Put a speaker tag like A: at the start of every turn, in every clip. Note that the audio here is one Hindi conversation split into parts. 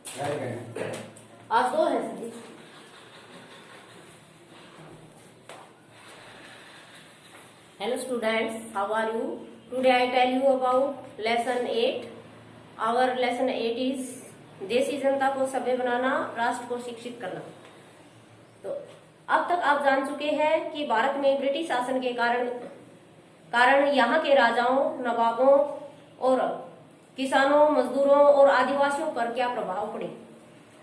A: आज दो है सभी। Hello students, how are you? Today I tell you about lesson 8. Our lesson 8 is देशी जनता को सभ्य बनाना, राष्ट्र को शिक्षित करना। तो अब तक आप जान चुके हैं कि भारत में ब्रिटिश शासन के कारण यहाँ के राजाओं, नवाबों और किसानों, मजदूरों और आदिवासियों पर क्या प्रभाव पड़े।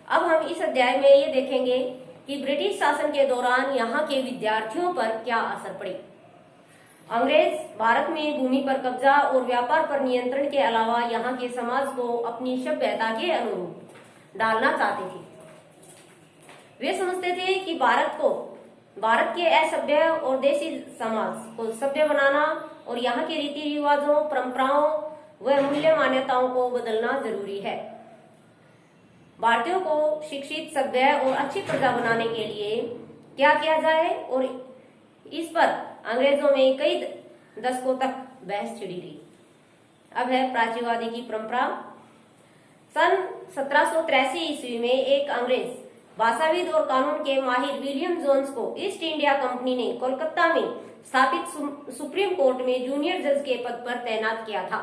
A: अब हम इस अध्याय में ये देखेंगे कि ब्रिटिश शासन के दौरान यहाँ के विद्यार्थियों पर क्या असर पड़े। अंग्रेज भारत में भूमि पर कब्जा और व्यापार पर नियंत्रण के अलावा यहाँ के समाज को अपनी सभ्यता के अनुरूप डालना चाहते थे। वे समझते थे कि भारत के असभ्य और देशी समाज को सभ्य बनाना और यहाँ के रीति रिवाजों, परंपराओं व मूल्य मान्यताओं को बदलना जरूरी है। भारतीयों को शिक्षित, सभ्य और अच्छी प्रजा बनाने के लिए क्या किया जाए और इस पर अंग्रेजों में कई दशकों तक बहस छिड़ी रही। अब है प्राच्यवादी की परंपरा। सन 1783 ईस्वी में एक अंग्रेज भाषाविद और कानून के माहिर विलियम जोन्स को ईस्ट इंडिया कंपनी ने कोलकाता में स्थापित सुप्रीम कोर्ट में जूनियर जज के पद पर तैनात किया था।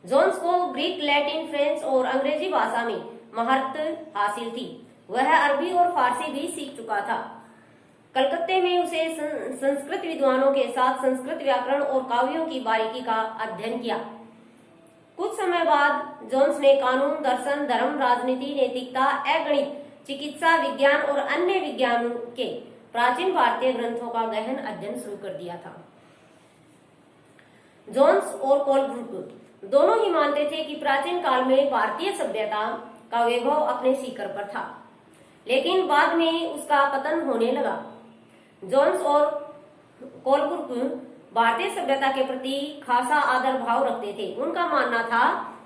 A: जोन्स को ग्रीक, लैटिन, फ्रेंच और अंग्रेजी भाषा में महारत हासिल थी। वह अरबी और फारसी भी सीख चुका था। कलकत्ते में उसे संस्कृत विद्वानों के साथ संस्कृत व्याकरण और काव्यों की बारीकी का अध्ययन किया। कुछ समय बाद जोन्स ने कानून, दर्शन, धर्म, राजनीति, नैतिकता, अगणित, चिकित्सा विज्ञान और अन्य विज्ञान के प्राचीन भारतीय ग्रंथों का गहन अध्ययन शुरू कर दिया था। जोन्स और कोलब्रुक दोनों ही मानते थे कि प्राचीन काल में भारतीय सभ्यता का वैभव अपने शिखर पर था, लेकिन बाद में उसका पतन होने लगा। जोन्स और कोलब्रुक भारतीय सभ्यता के प्रति खासा आदर भाव रखते थे। उनका मानना था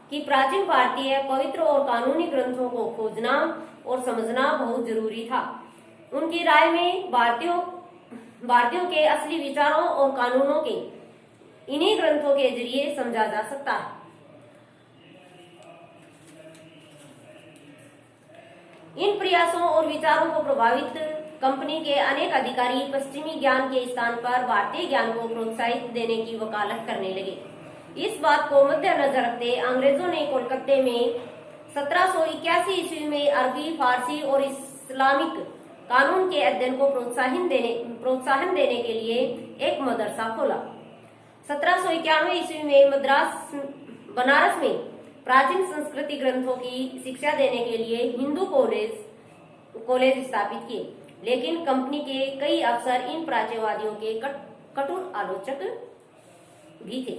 A: कि प्राचीन भारतीय पवित्र और कानूनी ग्रंथों को खोजना और समझना बहुत जरूरी था। उनकी राय में भारतीयों के असली विचारों और कानूनों के इन्हीं ग्रंथों के जरिए समझा जा सकता है। इन प्रयासों और विचारों को प्रभावित कंपनी के अनेक अधिकारी पश्चिमी ज्ञान के स्थान पर भारतीय ज्ञान को प्रोत्साहित देने की वकालत करने लगे। इस बात को मद्देनजर रखते अंग्रेजों ने कोलकाता में 1781 ईस्वी में अरबी, फारसी और इस्लामिक कानून के अध्ययन को प्रोत्साहन देने के लिए एक मदरसा खोला। 1791 ईस्वी में बनारस में प्राचीन संस्कृति ग्रंथों की शिक्षा देने के लिए हिंदू कॉलेज स्थापित किए, लेकिन कंपनी के कई अफसर इन प्राच्यवादियों के कठोर आलोचक भी थे।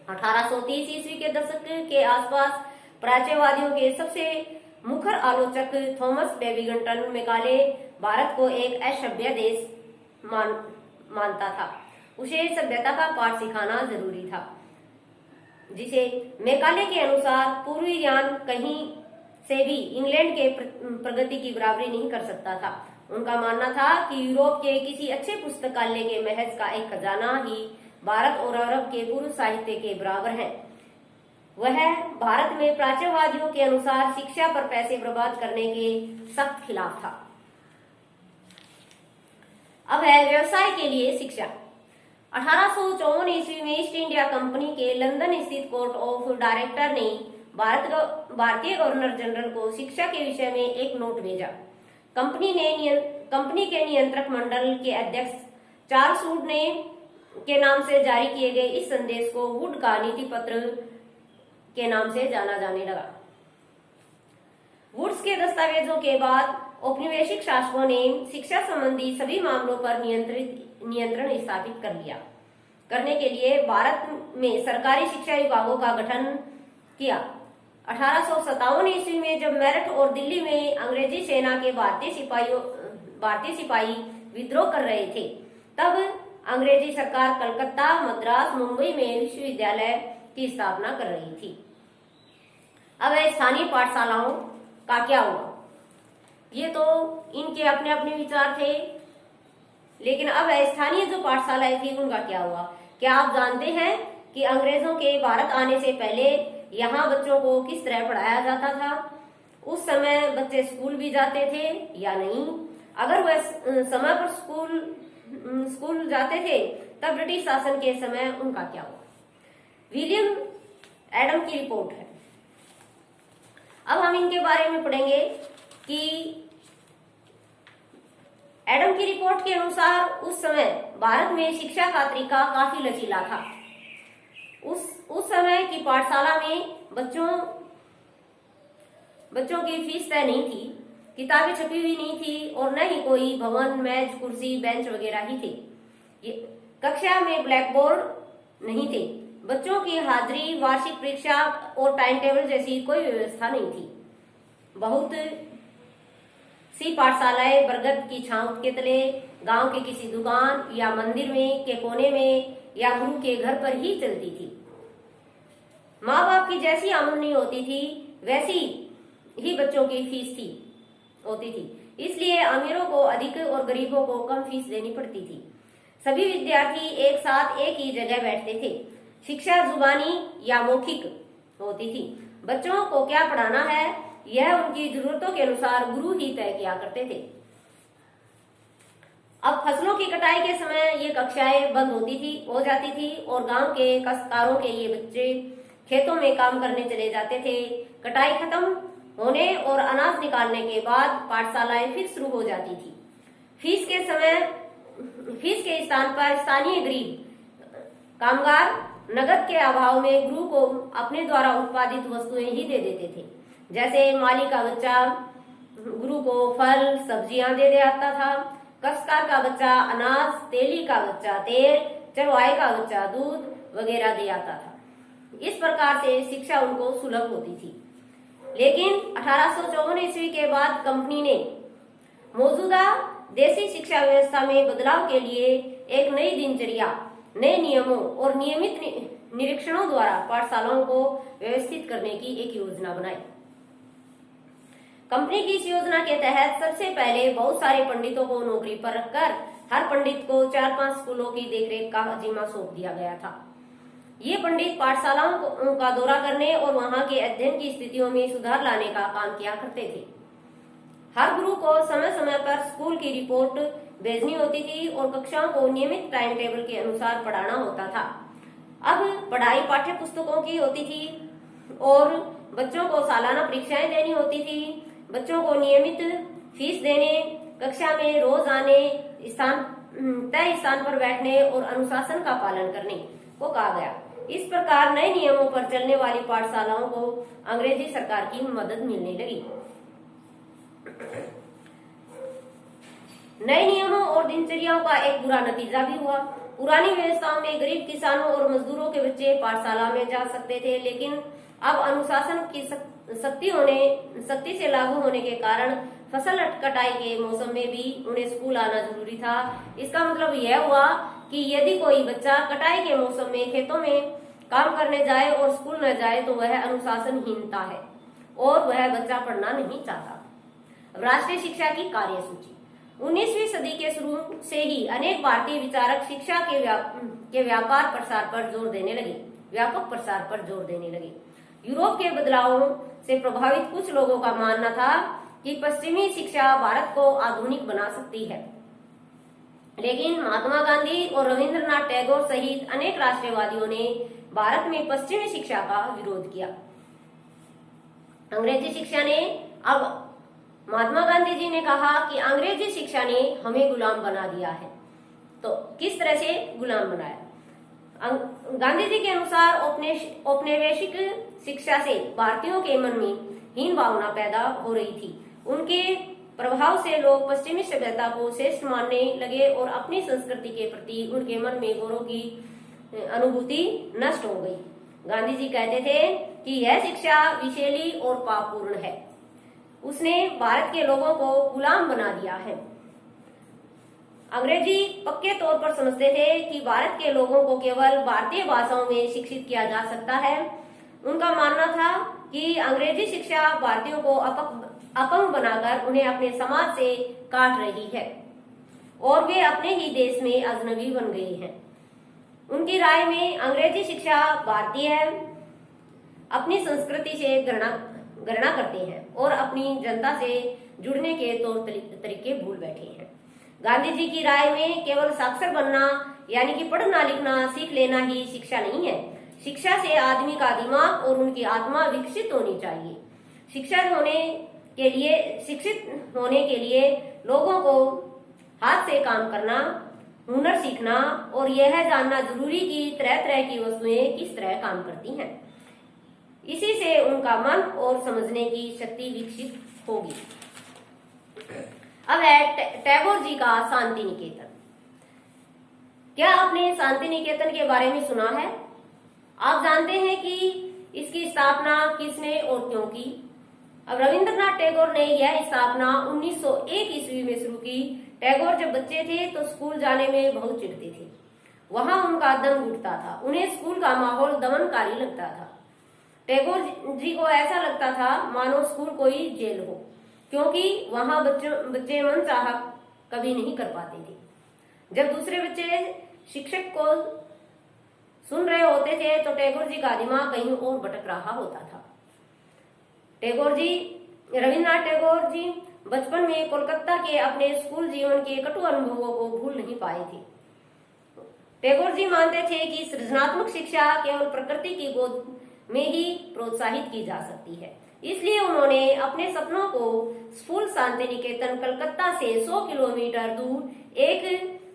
A: 1830 ईस्वी के दशक के आसपास प्राच्यवादियों के सबसे मुखर आलोचक थॉमस बेबिंगटन मैकाले भारत को एक असभ्य देश मानता था। उसे सभ्यता का पाठ सिखाना जरूरी था, जिसे मैकाले के अनुसार पूर्वी ज्ञान कहीं से भी इंग्लैंड के प्रगति की बराबरी नहीं कर सकता था। उनका मानना था कि यूरोप के किसी अच्छे पुस्तकालय के महज का एक खजाना ही भारत और अरब के पूर्व साहित्य के बराबर है। वह भारत में प्राच्यवादियों के अनुसार शिक्षा पर पैसे बर्बाद करने के सख्त खिलाफ था। अब है व्यवसाय के लिए शिक्षा। 1854 ईस्वी में ईस्ट इंडिया कंपनी के लंदन स्थित कोर्ट ऑफ डायरेक्टर ने भारतीय गवर्नर जनरल को शिक्षा के विषय में एक नोट भेजा। कंपनी के नियंत्रक मंडल के अध्यक्ष चार्ल्स वुड के नाम से जारी किए गए इस संदेश को वुड का नीति पत्र के नाम से जाना जाने लगा। वुड्स के दस्तावेजों के बाद औपनिवेशिक शासकों ने शिक्षा संबंधी सभी मामलों पर नियंत्रण स्थापित करने के लिए भारत में सरकारी शिक्षा विभागों का गठन किया। 1857 ईस्वी में जब मेरठ और दिल्ली में अंग्रेजी सेना के भारतीय सिपाही विद्रोह कर रहे थे, तब अंग्रेजी सरकार कलकत्ता, मद्रास, मुंबई में विश्वविद्यालय की स्थापना कर रही थी। अब स्थानीय पाठशालाओं का क्या हुआ? ये तो इनके अपने अपने विचार थे, लेकिन अब स्थानीय जो पाठशालाएं थी उनका क्या हुआ? क्या आप जानते हैं कि अंग्रेजों के भारत आने से पहले यहाँ बच्चों को किस तरह पढ़ाया जाता था। उस समय बच्चे स्कूल भी जाते थे या नहीं, अगर वह समय पर स्कूल जाते थे तब ब्रिटिश शासन के समय उनका क्या हुआ। विलियम एडम की रिपोर्ट है। अब हम इनके बारे में पढ़ेंगे कि एडम की रिपोर्ट के अनुसार उस समय भारत में शिक्षा का तरीका काफी लचीला था। उस समय की पाठशाला में बच्चों की फीस तय नहीं थी, किताबें छपी हुई नहीं थी और न ही कोई भवन, मेज, कुर्सी, बेंच वगैरह ही थे। कक्षा में ब्लैक बोर्ड नहीं थे। बच्चों की हाजिरी, वार्षिक परीक्षा और टाइम टेबल जैसी कोई व्यवस्था नहीं थी। बहुत सी पाठशालाएं बरगद की छांव के तले, गांव के किसी दुकान या मंदिर में के कोने में या गुरु के घर पर ही चलती थी। माँ बाप की जैसी आमदनी होती थी वैसी ही बच्चों की फीस होती थी। इसलिए अमीरों को अधिक और गरीबों को कम फीस देनी पड़ती थी। सभी विद्यार्थी एक साथ एक ही जगह बैठते थे। शिक्षा जुबानी या मौखिक होती थी। बच्चों को क्या पढ़ाना है यह उनकी जरूरतों के अनुसार गुरु ही तय किया करते थे। अब फसलों की कटाई के समय ये कक्षाएं बंद हो जाती थी और गांव के काश्तकारों के ये बच्चे खेतों में काम करने चले जाते थे। कटाई खत्म होने और अनाज निकालने के बाद पाठशालाएं फिर शुरू हो जाती थी। फीस के स्थान पर स्थानीय गरीब कामगार नगद के अभाव में गुरु को अपने द्वारा उत्पादित वस्तुएं ही दे देते थे। जैसे माली का बच्चा गुरु को फल सब्जियां दे आता था, काश्तकार का बच्चा अनाज, तेली का बच्चा तेल, चरवाहे का बच्चा दूध वगैरह दे आता था। इस प्रकार से शिक्षा उनको सुलभ होती थी। लेकिन 1854 ईस्वी के बाद कंपनी ने मौजूदा देसी शिक्षा व्यवस्था में बदलाव के लिए एक नई दिनचर्या, नए नियमों और नियमित निरीक्षणों द्वारा पाठशालाओं को व्यवस्थित करने की एक योजना बनाई। कंपनी की इस योजना के तहत सबसे पहले बहुत सारे पंडितों को नौकरी पर रखकर हर पंडित को 4-5 स्कूलों की देखरेख का जिम्मा सौंप दिया गया था। ये पंडित पाठशालाओं का दौरा करने और वहां के अध्ययन की स्थितियों में सुधार लाने का काम किया करते थे। हर गुरु को समय समय पर स्कूल की रिपोर्ट भेजनी होती थी और कक्षाओं को नियमित टाइम टेबल के अनुसार पढ़ाना होता था। अब पढ़ाई पाठ्य पुस्तकों की होती थी और बच्चों को सालाना परीक्षाएं देनी होती थी। बच्चों को नियमित फीस देने, कक्षा में रोज आने, तय स्थान पर बैठने और अनुशासन का पालन करने को कहा गया। इस प्रकार नए नियमों पर चलने वाली पाठशालाओं को अंग्रेजी सरकार की मदद मिलने लगी। नए नियमों और दिनचर्याओं का एक बुरा नतीजा भी हुआ। पुरानी व्यवस्थाओं में गरीब किसानों और मजदूरों के बच्चे पाठशाला में जा सकते थे, लेकिन अब अनुशासन की सख्ती से लागू होने के कारण फसल कटाई के मौसम में भी उन्हें स्कूल आना जरूरी था। इसका मतलब यह हुआ कि यदि कोई बच्चा कटाई के मौसम में खेतों में काम करने जाए और स्कूल न जाए तो वह अनुशासनहीनता है और वह बच्चा पढ़ना नहीं चाहता। राष्ट्रीय शिक्षा की कार्यसूची। 19वीं सदी के शुरू से ही अनेक भारतीय विचारक शिक्षा के व्यापक प्रसार पर जोर देने लगे। यूरोप के बदलावों से प्रभावित कुछ लोगों का मानना था कि पश्चिमी शिक्षा भारत को आधुनिक बना सकती है, लेकिन महात्मा गांधी और रविंद्रनाथ टैगोर सहित अनेक राष्ट्रवादियों ने भारत में पश्चिमी शिक्षा का विरोध किया। अंग्रेजी शिक्षा ने अब महात्मा गांधी जी ने कहा कि अंग्रेजी शिक्षा ने हमें गुलाम बना दिया है। तो किस तरह से गुलाम बनाया? गांधी जी के अनुसार औपनिवेशिक शिक्षा से भारतीयों के मन में हीन भावना पैदा हो रही थी। उनके प्रभाव से लोग पश्चिमी सभ्यता को श्रेष्ठ मानने लगे और अपनी संस्कृति के प्रति उनके मन में गौरव की अनुभूति नष्ट हो गई। गांधी जी कहते थे कि यह शिक्षा विषैली और पापपूर्ण है। उसने भारत के लोगों को गुलाम बना दिया है। अंग्रेजी पक्के तौर पर समझते थे कि भारत के लोगों को केवल भारतीय भाषाओं में शिक्षित किया जा सकता है। उनका मानना था कि अंग्रेजी शिक्षा भारतीयों को अपंग बनाकर उन्हें अपने समाज से काट रही है और वे अपने ही देश में अजनबी बन गए हैं। उनकी राय में अंग्रेजी शिक्षा भारतीय अपनी संस्कृति से घृणा करते हैं और अपनी जनता से जुड़ने के तौर तरीके भूल बैठे हैं। गांधी जी की राय में केवल साक्षर बनना यानी कि पढ़ना लिखना सीख लेना ही शिक्षा नहीं है। शिक्षा से आदमी का दिमाग और उनकी आत्मा विकसित होनी चाहिए। शिक्षित होने के लिए लोगों को हाथ से काम करना, हुनर सीखना और यह जानना जरूरी कि तरह तरह की वस्तुएं किस तरह काम करती हैं। इसी से उनका मन और समझने की शक्ति विकसित होगी। अब है टैगोर जी का शांति निकेतन। क्या आपने शांति निकेतन के बारे में सुना है? आप जानते हैं कि इसकी स्थापना किसने और क्यों की? अब रविंद्रनाथ टैगोर ने यह स्थापना 1901 ईस्वी में शुरू की। टैगोर जब बच्चे थे तो स्कूल जाने में बहुत चिढ़ते थे। वहां उनका दम घुटता था। उन्हें स्कूल का माहौल दमनकारी लगता था। टैगोर जी को ऐसा लगता था मानो स्कूल कोई जेल हो, क्योंकि वहां बच्चे मनचाहा कभी नहीं कर पाते थे। जब दूसरे बच्चे शिक्षक को सुन रहे होते थे तो टैगोर जी का दिमाग कहीं और भटक रहा होता था। रविन्द्रनाथ टैगोर जी बचपन में कोलकाता के अपने स्कूल जीवन के कटु अनुभवों को भूल नहीं पाए थे। टैगोर जी मानते थे कि सृजनात्मक शिक्षा केवल प्रकृति की गोद में ही प्रोत्साहित की जा सकती है। इसलिए उन्होंने अपने सपनों को स्कूल शांति निकेतन कलकत्ता से 100 किलोमीटर दूर एक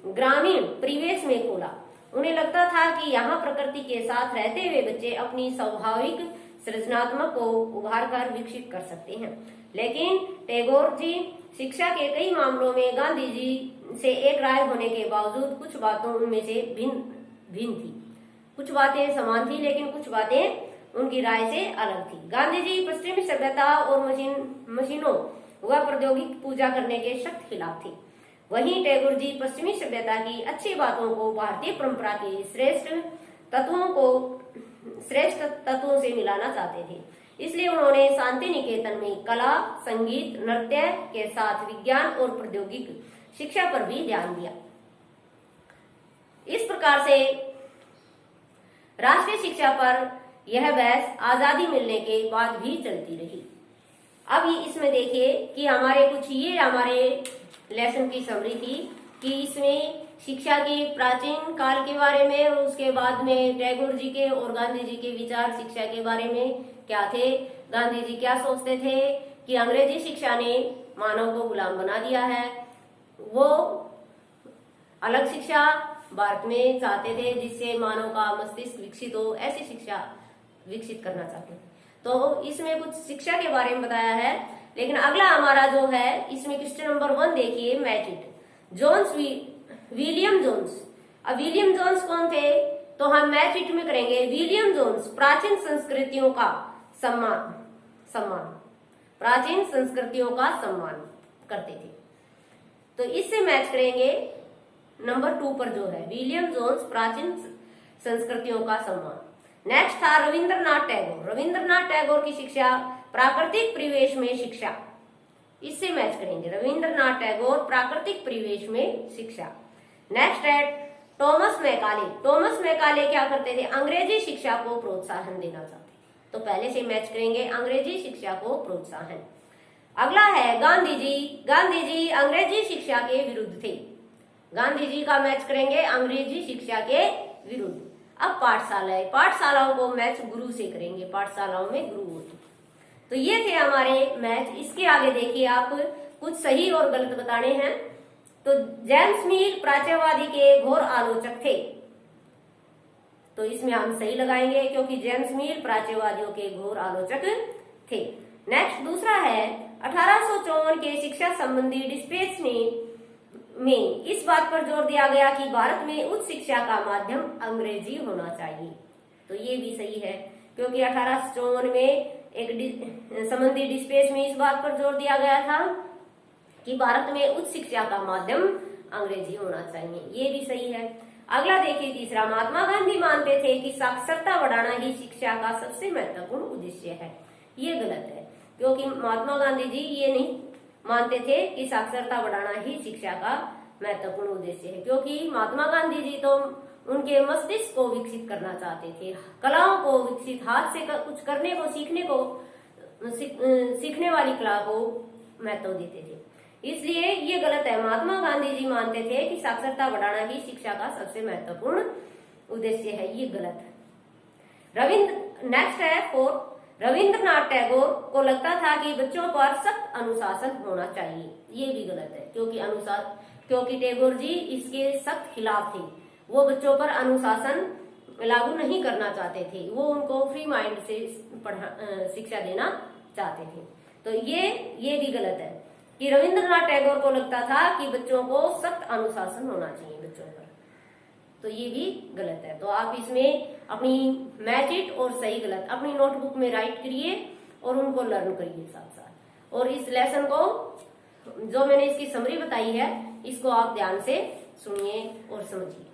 A: ग्रामीण परिवेश में खोला। उन्हें लगता था कि यहाँ प्रकृति के साथ रहते हुए बच्चे अपनी स्वाभाविक सृजनात्मक को उभार कर विकसित कर सकते हैं। लेकिन टैगोर जी शिक्षा के कई मामलों में गांधी जी से एक राय होने के बावजूद कुछ बातों उनमें से भिन्न थी। कुछ बातें समान थी लेकिन कुछ बातें उनकी राय से अलग थी। गांधी जी पश्चिमी सभ्यता और मशीनों व प्रौद्योगिक पूजा करने के सख्त खिलाफ थे। वहीं टैगोर जी पश्चिमी सभ्यता की अच्छी बातों को भारतीय परंपरा के श्रेष्ठ तत्वों से मिलाना चाहते थे। इसलिए उन्होंने शांति निकेतन में कला, संगीत, नृत्य के साथ विज्ञान और प्रौद्योगिक शिक्षा पर भी ध्यान दिया। इस प्रकार से राष्ट्रीय शिक्षा पर यह बहस आजादी मिलने के बाद भी चलती रही। अब इसमें देखिए कि हमारे लेसन की समरी थी कि इसमें शिक्षा के प्राचीन काल के बारे में और उसके बाद में टैगोर जी के और गांधी जी के विचार शिक्षा के बारे में क्या थे। गांधी जी क्या सोचते थे कि अंग्रेजी शिक्षा ने मानव को गुलाम बना दिया है। वो अलग शिक्षा भारत में चाहते थे जिससे मानव का मस्तिष्क विकसित हो, ऐसी शिक्षा विकसित करना चाहते थे। तो इसमें कुछ शिक्षा के बारे में बताया है। लेकिन अगला हमारा जो है इसमें क्वेश्चन नंबर 1 देखिए, मैच विलियम जोन्स। अब विलियम जोन्स कौन थे? तो हम मैच इट में करेंगे। विलियम जोन्स प्राचीन संस्कृतियों का सम्मान करते थे। तो इससे मैच करेंगे नंबर 2 पर जो है विलियम जोन्स प्राचीन संस्कृतियों का सम्मान। नेक्स्ट था रविंद्रनाथ टैगोर की शिक्षा प्राकृतिक परिवेश में शिक्षा। इससे मैच करेंगे रविंद्रनाथ टैगोर प्राकृतिक परिवेश में शिक्षा। नेक्स्ट है टॉमस मैकाले क्या करते थे? अंग्रेजी शिक्षा को प्रोत्साहन देना चाहते थे। तो पहले से मैच करेंगे अंग्रेजी शिक्षा को प्रोत्साहन। अगला है गांधी जी अंग्रेजी शिक्षा के विरुद्ध थे। गांधी जी का मैच करेंगे अंग्रेजी शिक्षा के विरुद्ध। अब पाठशालाओं को मैच गुरु से करेंगे। पाठशालाओं में गुरु होते। तो ये थे हमारे मैच। इसके आगे देखिए आप कुछ सही और गलत बताने हैं। तो जेम्स मिल प्राच्यवादी के घोर आलोचक थे। तो इसमें हम सही लगाएंगे क्योंकि जेम्स मिल प्राच्यवादियों के घोर आलोचक थे। नेक्स्ट दूसरा है 1854 के शिक्षा संबंधी डिस्पेच में इस बात पर जोर दिया गया कि भारत में उच्च शिक्षा का माध्यम अंग्रेजी होना चाहिए। तो ये भी सही है क्योंकि 1854 में एक संबंधी डिस्पेच में इस बात पर जोर दिया गया था कि भारत में उच्च शिक्षा का माध्यम अंग्रेजी होना चाहिए। ये भी सही है। अगला देखिए तीसरा, महात्मा गांधी मानते थे कि साक्षरता बढ़ाना ही शिक्षा का सबसे महत्वपूर्ण उद्देश्य है। ये गलत है क्योंकि महात्मा गांधी जी ये नहीं मानते थे कि साक्षरता बढ़ाना ही शिक्षा का महत्वपूर्ण उद्देश्य है, क्योंकि महात्मा गांधी जी तो उनके मस्तिष्क को विकसित करना चाहते थे, कलाओं को विकसित, हाथ से कुछ करने को, सीखने वाली कला को महत्व देते थे। इसलिए ये गलत है। महात्मा गांधी जी मानते थे कि साक्षरता बढ़ाना ही शिक्षा का सबसे महत्वपूर्ण उद्देश्य है। ये गलत है। नेक्स्ट है 4, रविंद्रनाथ टैगोर को लगता था कि बच्चों पर सख्त अनुशासन होना चाहिए। ये भी गलत है, क्योंकि टैगोर जी इसके सख्त खिलाफ थे। वो बच्चों पर अनुशासन लागू नहीं करना चाहते थे, वो उनको फ्री माइंड से शिक्षा देना चाहते थे। तो ये भी गलत है कि रविंद्रनाथ टैगोर को लगता था कि बच्चों को सख्त अनुशासन होना चाहिए बच्चों पर, तो ये भी गलत है। तो आप इसमें अपनी मैच इट और सही गलत अपनी नोटबुक में राइट करिए और उनको लर्न करिए साथ साथ। और इस लेसन को, जो मैंने इसकी समरी बताई है, इसको आप ध्यान से सुनिए और समझिए।